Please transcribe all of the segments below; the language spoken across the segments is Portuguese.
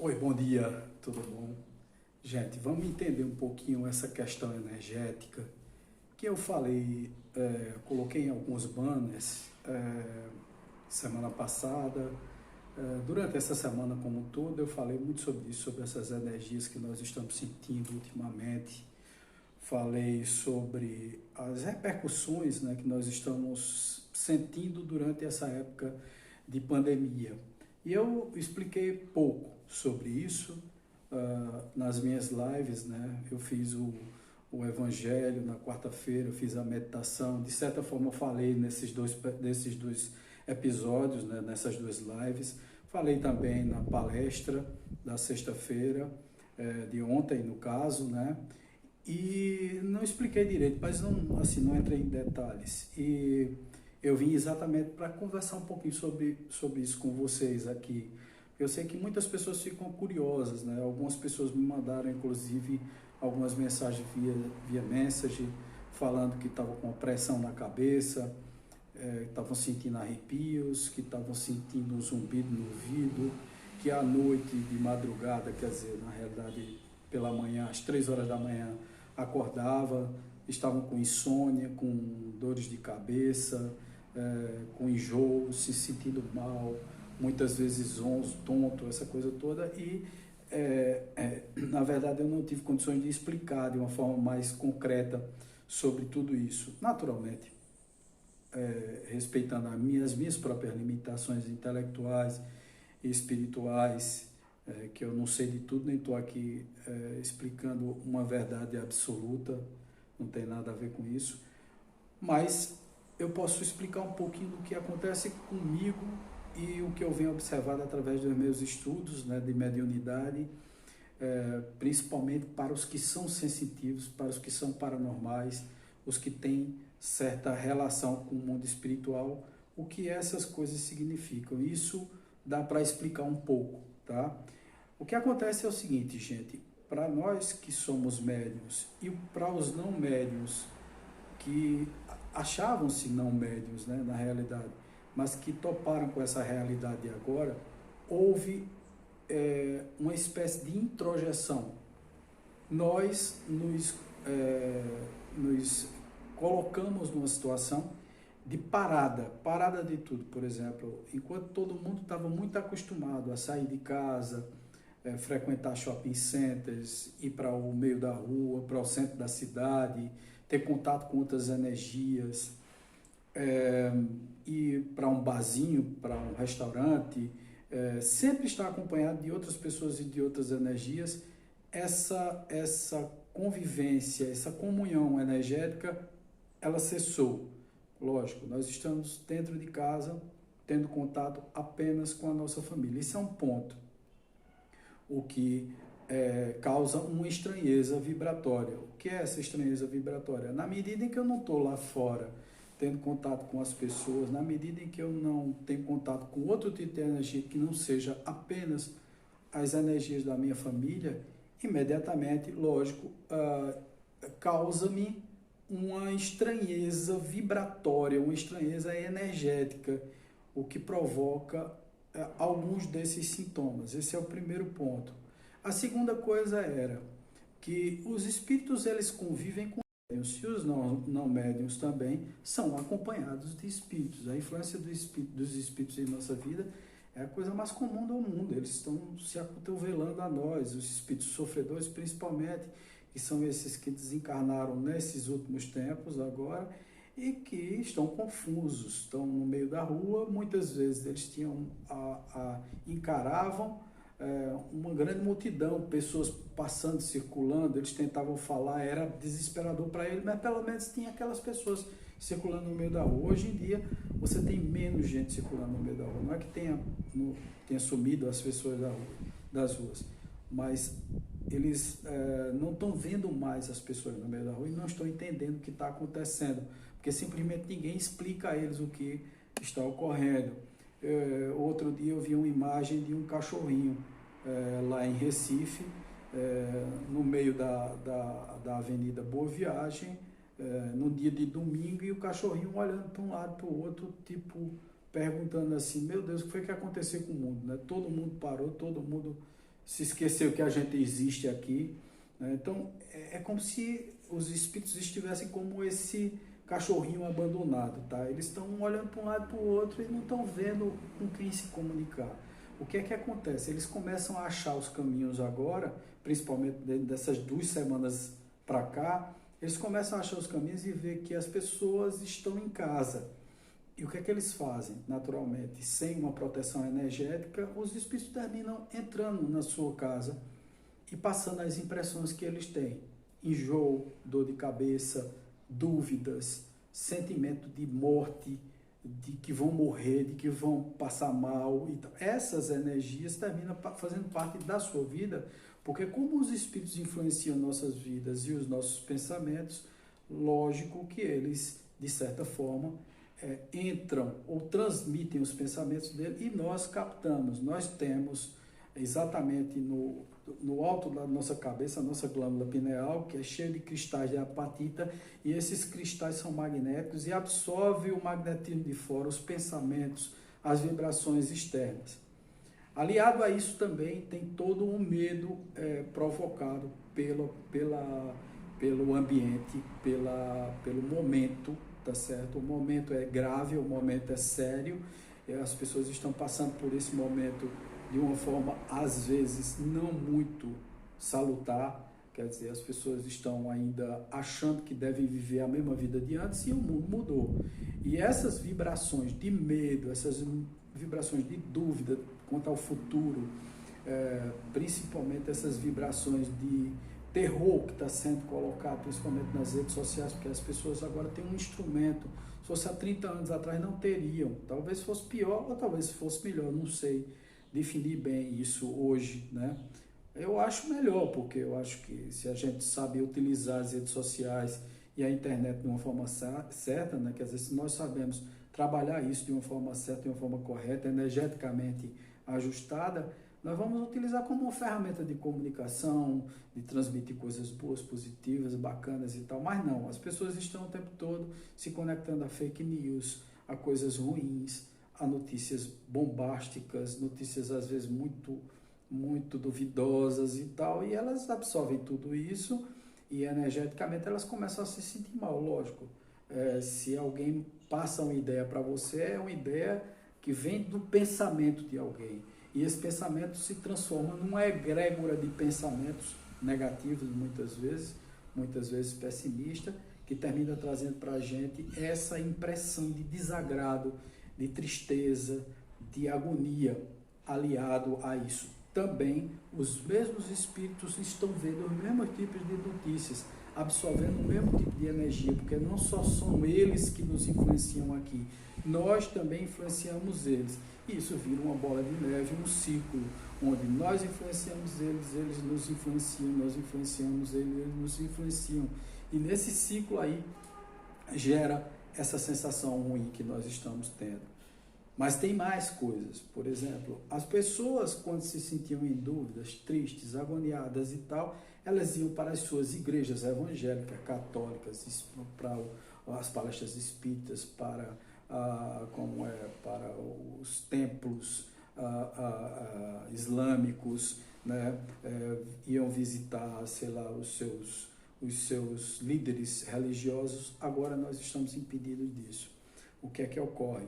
Oi, bom dia, tudo bom? Gente, vamos entender um pouquinho essa questão energética que eu falei, coloquei em alguns banners semana passada. Durante essa semana como um todo, eu falei muito sobre isso, sobre essas energias que nós estamos sentindo ultimamente. Falei sobre as repercussões, né, que nós estamos sentindo durante essa época de pandemia. E eu expliquei pouco sobre isso nas minhas lives, né? Eu fiz o Evangelho na quarta-feira, eu fiz a meditação. De certa forma, eu falei nesses dois episódios, né? Nessas duas lives. Falei também na palestra da sexta-feira, de ontem, no caso, né? E não expliquei direito, mas não, assim, não entrei em detalhes. E eu vim exatamente para conversar um pouquinho sobre isso com vocês aqui. Eu sei que muitas pessoas ficam curiosas, né? Algumas pessoas me mandaram, inclusive, algumas mensagens via message, falando que estavam com pressão na cabeça, estavam sentindo arrepios, que estavam sentindo um zumbido no ouvido, que à noite, de madrugada, quer dizer, na realidade, pela manhã, às 3 horas da manhã, acordava, estavam com insônia, com dores de cabeça, com enjoo, se sentindo mal, muitas vezes zonzo, tonto, essa coisa toda. E, na verdade, eu não tive condições de explicar de uma forma mais concreta sobre tudo isso. Naturalmente, respeitando as minhas próprias limitações intelectuais e espirituais, que eu não sei de tudo, nem estou aqui explicando uma verdade absoluta, não tem nada a ver com isso, mas eu posso explicar um pouquinho do que acontece comigo e o que eu venho observado através dos meus estudos, né, de mediunidade, principalmente para os que são sensitivos, para os que são paranormais, os que têm certa relação com o mundo espiritual, o que essas coisas significam. Isso dá para explicar um pouco, tá? O que acontece é o seguinte, gente, para nós que somos médiuns e para os não médiuns que achavam-se não médiuns, né, na realidade, mas que toparam com essa realidade agora, houve uma espécie de introjeção. Nós nos colocamos numa situação de parada de tudo. Por exemplo, enquanto todo mundo estava muito acostumado a sair de casa, frequentar shopping centers, ir para o meio da rua, para o centro da cidade, ter contato com outras energias, ir para um barzinho, para um restaurante, sempre estar acompanhado de outras pessoas e de outras energias, essa convivência, essa comunhão energética, ela cessou. Lógico, nós estamos dentro de casa, tendo contato apenas com a nossa família. Isso é um ponto, o que causa uma estranheza vibratória. O que é essa estranheza vibratória? Na medida em que eu não estou lá fora, tendo contato com as pessoas, na medida em que eu não tenho contato com outro tipo de energia que não seja apenas as energias da minha família, imediatamente, lógico, causa-me uma estranheza vibratória, uma estranheza energética, o que provoca alguns desses sintomas. Esse é o primeiro ponto. A segunda coisa era que os espíritos eles convivem com médiuns, e os não médiuns também são acompanhados de espíritos. A influência dos espíritos em nossa vida é a coisa mais comum do mundo. Eles estão se acotovelando a nós, os espíritos sofredores principalmente, que são esses que desencarnaram nesses últimos tempos agora e que estão confusos, estão no meio da rua. Muitas vezes eles encaravam uma grande multidão, pessoas passando, circulando, eles tentavam falar, era desesperador para eles, mas pelo menos tinha aquelas pessoas circulando no meio da rua. Hoje em dia você tem menos gente circulando no meio da rua, não é que tenha sumido as pessoas das ruas, mas eles não estão vendo mais as pessoas no meio da rua e não estão entendendo o que está acontecendo, porque simplesmente ninguém explica a eles o que está ocorrendo. Outro dia eu vi uma imagem de um cachorrinho lá em Recife, no meio da Avenida Boa Viagem, no dia de domingo, e o cachorrinho olhando para um lado para o outro, tipo, perguntando assim, meu Deus, o que foi que aconteceu com o mundo? Né? Todo mundo parou, todo mundo se esqueceu que a gente existe aqui, né? Então, é como se os espíritos estivessem como esse cachorrinho abandonado, tá? Eles estão olhando para um lado e para o outro e não estão vendo com quem se comunicar. O que é que acontece? Eles começam a achar os caminhos agora, principalmente dessas 2 semanas para cá, eles começam a achar os caminhos e ver que as pessoas estão em casa. E o que é que eles fazem? Naturalmente, sem uma proteção energética, os espíritos terminam entrando na sua casa e passando as impressões que eles têm. Enjoo, dor de cabeça, dúvidas, sentimento de morte, de que vão morrer, de que vão passar mal. Então, essas energias terminam fazendo parte da sua vida, porque como os espíritos influenciam nossas vidas e os nossos pensamentos, lógico que eles, de certa forma, entram ou transmitem os pensamentos dele e nós captamos. Nós temos exatamente no alto da nossa cabeça, a nossa glândula pineal, que é cheia de cristais de apatita, e esses cristais são magnéticos e absorvem o magnetismo de fora, os pensamentos, as vibrações externas. Aliado a isso também tem todo um medo provocado pelo ambiente, pelo momento, tá certo? O momento é grave, o momento é sério, as pessoas estão passando por esse momento de uma forma, às vezes, não muito salutar, quer dizer, as pessoas estão ainda achando que devem viver a mesma vida de antes e o mundo mudou. E essas vibrações de medo, essas vibrações de dúvida quanto ao futuro, principalmente essas vibrações de terror que está sendo colocado, principalmente nas redes sociais, porque as pessoas agora têm um instrumento, se fosse há 30 anos atrás não teriam, talvez fosse pior ou talvez fosse melhor, não sei definir bem isso hoje, né? Eu acho melhor, porque eu acho que se a gente sabe utilizar as redes sociais e a internet de uma forma certa, né? Quer dizer, se nós sabemos trabalhar isso de uma forma certa, de uma forma correta, energeticamente ajustada, nós vamos utilizar como uma ferramenta de comunicação, de transmitir coisas boas, positivas, bacanas e tal, mas não, as pessoas estão o tempo todo se conectando a fake news, a coisas ruins, a notícias bombásticas, notícias às vezes muito duvidosas e tal, e elas absorvem tudo isso e energeticamente elas começam a se sentir mal, lógico. Se alguém passa uma ideia para você, é uma ideia que vem do pensamento de alguém, e esse pensamento se transforma numa egrégora de pensamentos negativos, muitas vezes pessimista, que termina trazendo para a gente essa impressão de desagrado, de tristeza, de agonia. Aliado a isso, também os mesmos espíritos estão vendo os mesmos tipos de notícias, absorvendo o mesmo tipo de energia, porque não só são eles que nos influenciam aqui, nós também influenciamos eles. E isso vira uma bola de neve, um ciclo, onde nós influenciamos eles, eles nos influenciam, nós influenciamos eles, eles nos influenciam. E nesse ciclo aí gera essa sensação ruim que nós estamos tendo. Mas tem mais coisas. Por exemplo, as pessoas, quando se sentiam em dúvidas, tristes, agoniadas e tal, elas iam para as suas igrejas evangélicas, católicas, para as palestras espíritas, para os templos islâmicos, né? Iam visitar, sei lá, os seus líderes religiosos. Agora nós estamos impedidos disso. O que é que ocorre?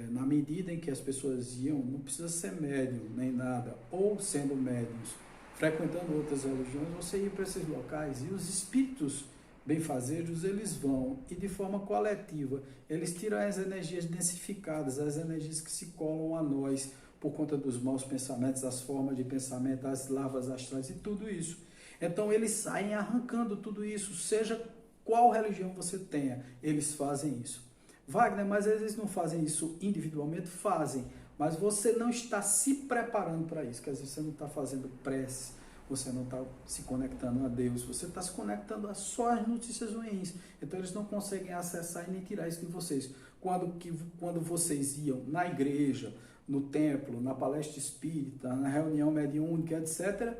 Na medida em que as pessoas iam, não precisa ser médium nem nada, ou sendo médiums, frequentando outras religiões, você ia para esses locais e os espíritos benfazejos, eles vão e de forma coletiva, eles tiram as energias densificadas, as energias que se colam a nós por conta dos maus pensamentos, as formas de pensamento, as lavas astrais e tudo isso. Então eles saem arrancando tudo isso, seja qual religião você tenha, eles fazem isso. Wagner, mas eles não fazem isso individualmente? Fazem, mas você não está se preparando para isso, quer dizer, você não está fazendo prece, você não está se conectando a Deus, você está se conectando a só as notícias ruins, então eles não conseguem acessar e nem tirar isso de vocês. Quando vocês iam na igreja, no templo, na palestra espírita, na reunião mediúnica, etc.,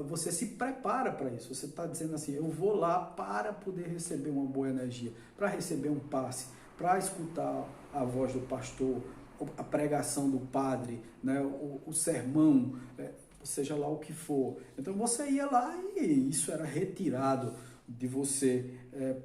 você se prepara para isso, você está dizendo assim, eu vou lá para poder receber uma boa energia, para receber um passe, para escutar a voz do pastor, a pregação do padre, né, o sermão, seja lá o que for. Então você ia lá e isso era retirado de você,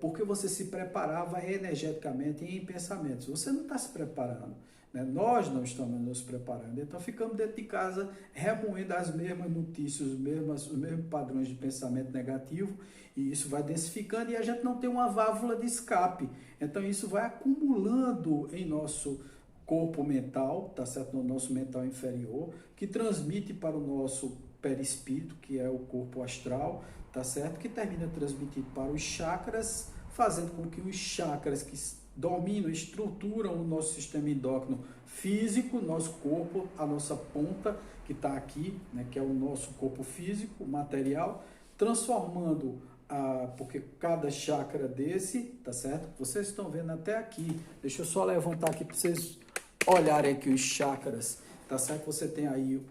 porque você se preparava energeticamente e em pensamentos. Você não está se preparando, né? Nós não estamos nos preparando. Então ficamos dentro de casa remoendo as mesmas notícias, os mesmos padrões de pensamento negativo, e isso vai densificando e a gente não tem uma válvula de escape. Então isso vai acumulando em nosso corpo mental, tá certo? No nosso mental inferior, que transmite para o nosso perispírito, que é o corpo astral, tá certo? Que termina transmitindo para os chakras, fazendo com que os chakras que dominam, estruturam o nosso sistema endócrino físico, nosso corpo, a nossa ponta, que está aqui, né, que é o nosso corpo físico, material, transformando porque cada chakra desse, tá certo? Vocês estão vendo até aqui. Deixa eu só levantar aqui para vocês olharem aqui os chakras, tá certo? Você tem aí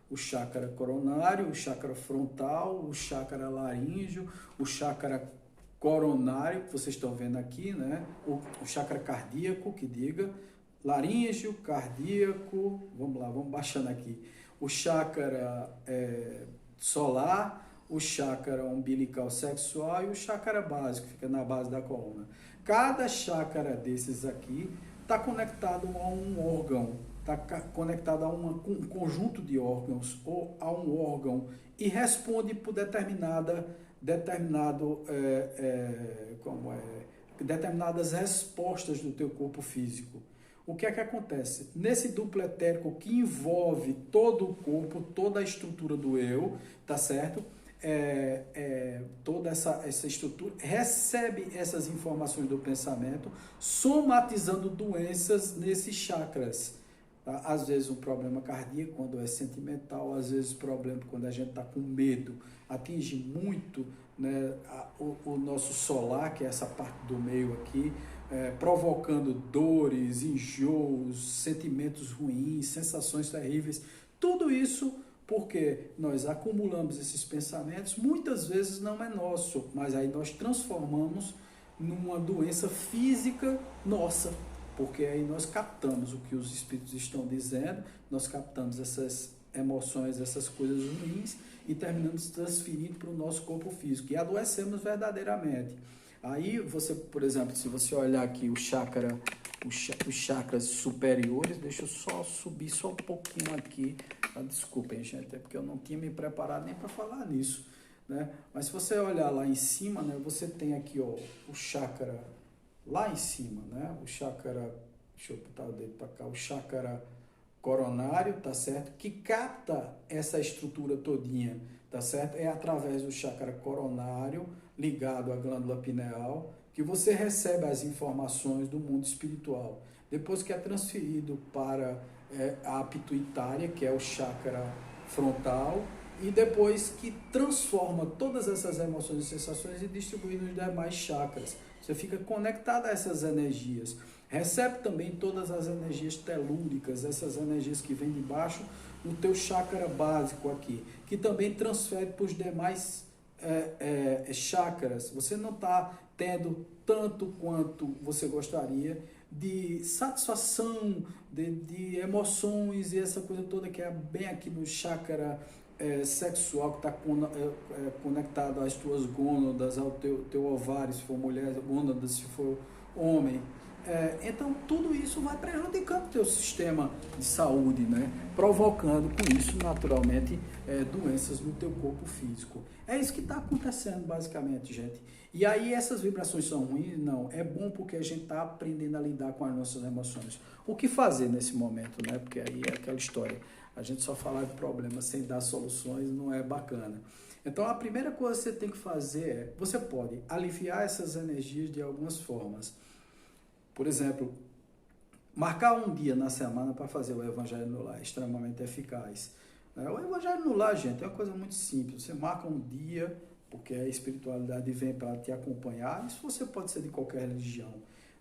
o chakra coronário, o chakra frontal, o chakra laríngeo, o chakra coronário, que vocês estão vendo aqui, né? O chakra cardíaco, que diga, laríngeo, cardíaco, vamos lá, vamos baixando aqui. O chakra solar, o chakra umbilical sexual e o chakra básico, que fica na base da coluna. Cada chakra desses aqui está conectado a um órgão, está conectado a um conjunto de órgãos ou a um órgão e responde por determinadas respostas do teu corpo físico. O que é que acontece? Nesse duplo etérico que envolve todo o corpo, toda a estrutura do eu, tá certo? Toda essa estrutura recebe essas informações do pensamento, somatizando doenças nesses chakras. Tá? Às vezes um problema cardíaco quando é sentimental, às vezes problema quando a gente está com medo, atinge muito, né, o nosso solar, que é essa parte do meio aqui, provocando dores, enjoos, sentimentos ruins, sensações terríveis, tudo isso porque nós acumulamos esses pensamentos, muitas vezes não é nosso, mas aí nós transformamos numa doença física nossa, porque aí nós captamos o que os espíritos estão dizendo, nós captamos essas emoções, essas coisas ruins e terminamos transferindo para o nosso corpo físico e adoecemos verdadeiramente. Aí você, por exemplo, se você olhar aqui os chakras superiores, deixa eu só subir só um pouquinho aqui. Desculpem, gente, é porque eu não tinha me preparado nem para falar nisso, né? Mas se você olhar lá em cima, né, você tem aqui, ó, o chakra lá em cima, né? O chakra, deixa eu botar o dedo para cá, o chakra coronário, tá certo? Que capta essa estrutura todinha, tá certo? É através do chakra coronário ligado à glândula pineal que você recebe as informações do mundo espiritual. Depois que é transferido para a pituitária, que é o chakra frontal, e depois que transforma todas essas emoções e sensações e distribui nos demais chakras. Você fica conectado a essas energias. Recebe também todas as energias telúricas, essas energias que vêm de baixo no teu chakra básico aqui, que também transfere para os demais chakras. Você não está tendo tanto quanto você gostaria de satisfação, de emoções e essa coisa toda que é bem aqui no chakra sexual, que está conectado às tuas gônadas, ao teu ovário, se for mulher, gônadas, se for homem. Então tudo isso vai prejudicando o teu sistema de saúde, né? Provocando com isso naturalmente doenças no teu corpo físico. É isso que está acontecendo basicamente, gente. E aí essas vibrações são ruins? Não, é bom porque a gente está aprendendo a lidar com as nossas emoções. O que fazer nesse momento, né? Porque aí é aquela história, a gente só falar de problemas sem dar soluções não é bacana. Então a primeira coisa que você tem que fazer é, você pode aliviar essas energias de algumas formas. Por exemplo, marcar um dia na semana para fazer o Evangelho no Lar, é extremamente eficaz. O Evangelho no Lar, gente, é uma coisa muito simples. Você marca um dia, porque a espiritualidade vem para te acompanhar. Isso você pode ser de qualquer religião,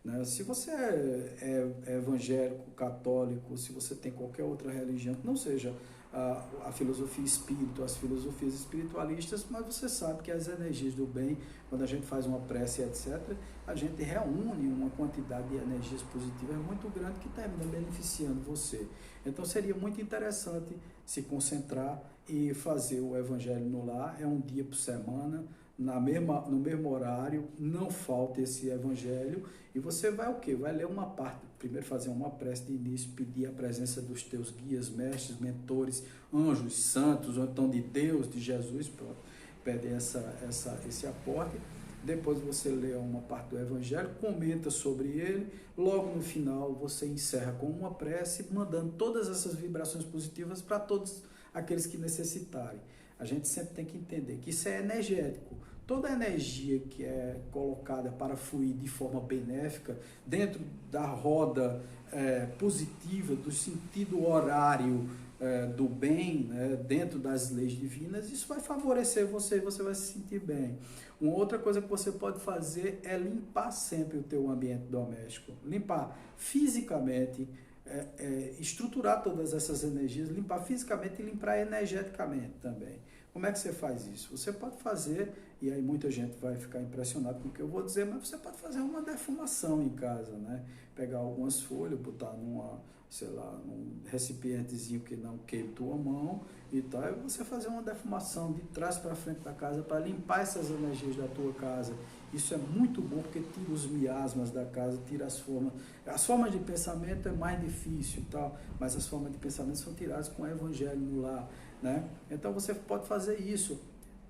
né? Se você é evangélico, católico, se você tem qualquer outra religião que não seja a filosofia espírita, as filosofias espiritualistas, mas você sabe que as energias do bem, quando a gente faz uma prece, etc., a gente reúne uma quantidade de energias positivas muito grande que termina beneficiando você. Então seria muito interessante se concentrar e fazer o Evangelho no Lar. É um dia por semana, no mesmo horário, não falta esse Evangelho, e você vai o quê? Vai ler uma parte, primeiro fazer uma prece de início, pedir a presença dos teus guias, mestres, mentores, anjos, santos, ou então de Deus, de Jesus, pronto, pede esse aporte. Depois você lê uma parte do Evangelho, comenta sobre ele, logo no final você encerra com uma prece, mandando todas essas vibrações positivas para todos aqueles que necessitarem. A gente sempre tem que entender que isso é energético. Toda a energia que é colocada para fluir de forma benéfica, dentro da roda positiva, do sentido horário do bem, né, dentro das leis divinas, isso vai favorecer você e você vai se sentir bem. Uma outra coisa que você pode fazer é limpar sempre o teu ambiente doméstico. Limpar fisicamente, estruturar todas essas energias, limpar fisicamente e limpar energeticamente também. Como é que você faz isso? Você pode fazer, e aí muita gente vai ficar impressionada com o que eu vou dizer, mas você pode fazer uma defumação em casa, né? Pegar algumas folhas, botar num recipientezinho que não queime tua mão e tal, e você fazer uma defumação de trás para frente da casa para limpar essas energias da tua casa. Isso é muito bom porque tira os miasmas da casa, tira as formas. As formas de pensamento é mais difícil e tal, mas as formas de pensamento são tiradas com o Evangelho no lar, né? Então você pode fazer isso.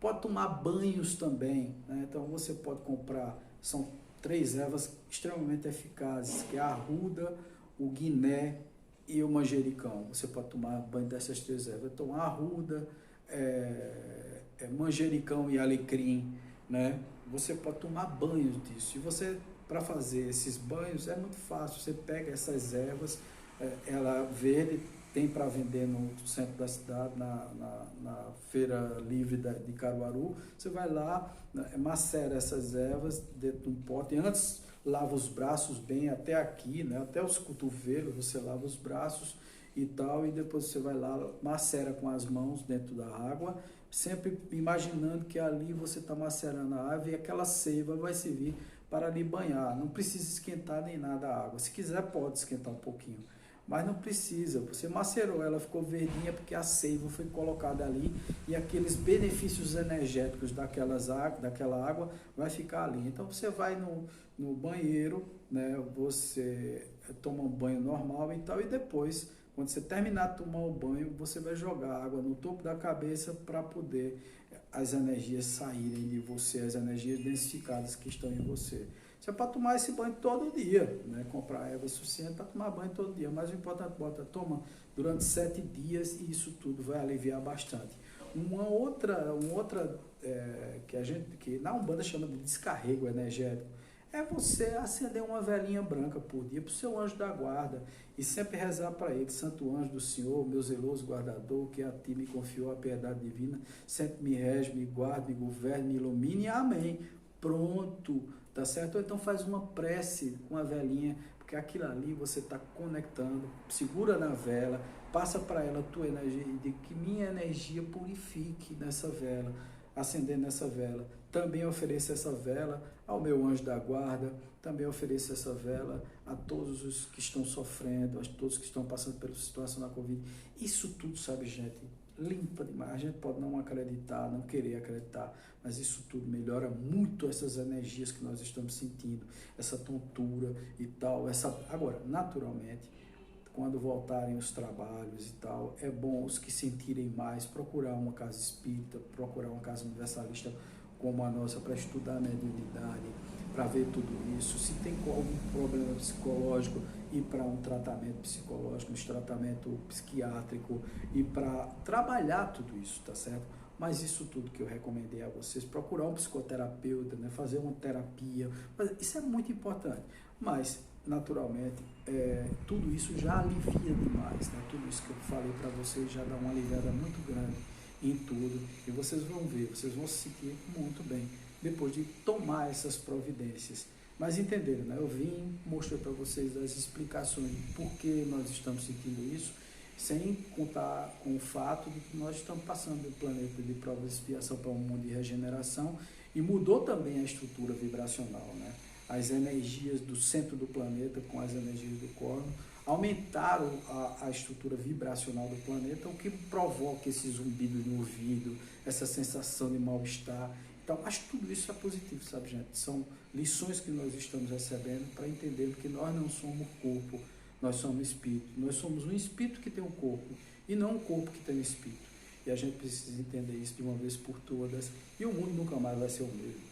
Pode tomar banhos também, né? Então você pode comprar, são 3 ervas extremamente eficazes, que é a arruda, o guiné e o manjericão. Você pode tomar banho dessas 3 ervas. Então a arruda, manjericão e alecrim, né? Você pode tomar banhos disso. E você, para fazer esses banhos, é muito fácil. Você pega essas ervas, ela verde, tem para vender no centro da cidade, na feira livre de Caruaru. Você vai lá, macera essas ervas dentro de um pote. Antes, lava os braços bem até aqui, né? Até os cotovelos, você lava os braços e tal. E depois você vai lá, macera com as mãos dentro da água, sempre imaginando que ali você está macerando a água e aquela seiva vai servir para lhe banhar. Não precisa esquentar nem nada a água. Se quiser, pode esquentar um pouquinho, mas não precisa. Você macerou, ela ficou verdinha porque a seiva foi colocada ali e aqueles benefícios energéticos daquela água vai ficar ali. Então você vai no banheiro, né? Você toma um banho normal e tal, e depois, quando você terminar de tomar o banho, você vai jogar água no topo da cabeça para poder as energias saírem de você, as energias densificadas que estão em você. Você pode tomar esse banho todo dia, né? Comprar erva suficiente para tomar banho todo dia, mas o importante é toma durante 7 dias e isso tudo vai aliviar bastante. Uma outra que na Umbanda chama de descarrego energético, é você acender uma velinha branca por dia para o seu anjo da guarda e sempre rezar para ele: Santo anjo do Senhor, meu zeloso guardador, que a ti me confiou a piedade divina, sempre me rege, me guarde, me governe, me ilumine, amém. Pronto, tá certo? Ou então faz uma prece com a velinha, porque aquilo ali você está conectando, segura na vela, passa para ela a tua energia e de que minha energia purifique nessa vela, acendendo essa vela. Também ofereço essa vela ao meu anjo da guarda, também ofereço essa vela a todos os que estão sofrendo, a todos que estão passando pela situação da Covid. Isso tudo, sabe, gente, limpa demais. A gente pode não acreditar, não querer acreditar, mas isso tudo melhora muito essas energias que nós estamos sentindo, essa tontura e tal. Agora, naturalmente, quando voltarem os trabalhos e tal, é bom os que sentirem mais procurar uma casa espírita, procurar uma casa universalista como a nossa, para estudar a mediunidade, para ver tudo isso. Se tem algum problema psicológico, ir para um tratamento psicológico, um tratamento psiquiátrico, e para trabalhar tudo isso, tá certo? Mas isso tudo que eu recomendei a vocês, procurar um psicoterapeuta, né? Fazer uma terapia, isso é muito importante. Mas, naturalmente, tudo isso já alivia demais, né? Tudo isso que eu falei para vocês já dá uma aliviada muito grande em tudo, e vocês vão ver, vocês vão se sentir muito bem depois de tomar essas providências. Mas entenderam, né? Eu vim, mostrei para vocês as explicações de por que nós estamos sentindo isso. sem contar com o fato de que nós estamos passando do planeta de prova de expiação para um mundo de regeneração, e mudou também a estrutura vibracional, né? As energias do centro do planeta com as energias do corno aumentaram a estrutura vibracional do planeta, o que provoca esse zumbido no ouvido, essa sensação de mal-estar. Então, acho que tudo isso é positivo, sabe, gente? São lições que nós estamos recebendo para entender que nós não somos corpo, nós somos espírito. Nós somos um espírito que tem um corpo e não um corpo que tem um espírito. E a gente precisa entender isso de uma vez por todas, e o mundo nunca mais vai ser o mesmo.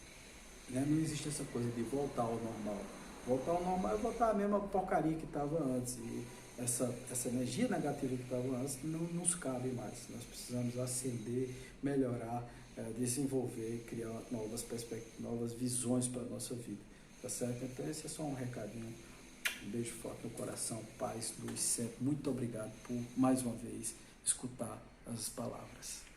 Né? Não existe essa coisa de voltar ao normal. Voltar ao normal é voltar à mesma porcaria que estava antes. E essa energia negativa que estava antes não nos cabe mais. Nós precisamos ascender, melhorar, desenvolver, criar novas perspectivas, novas visões para a nossa vida. Tá certo? Então esse é só um recadinho. Um beijo forte no coração, paz, luz sempre. Muito obrigado por mais uma vez escutar as palavras.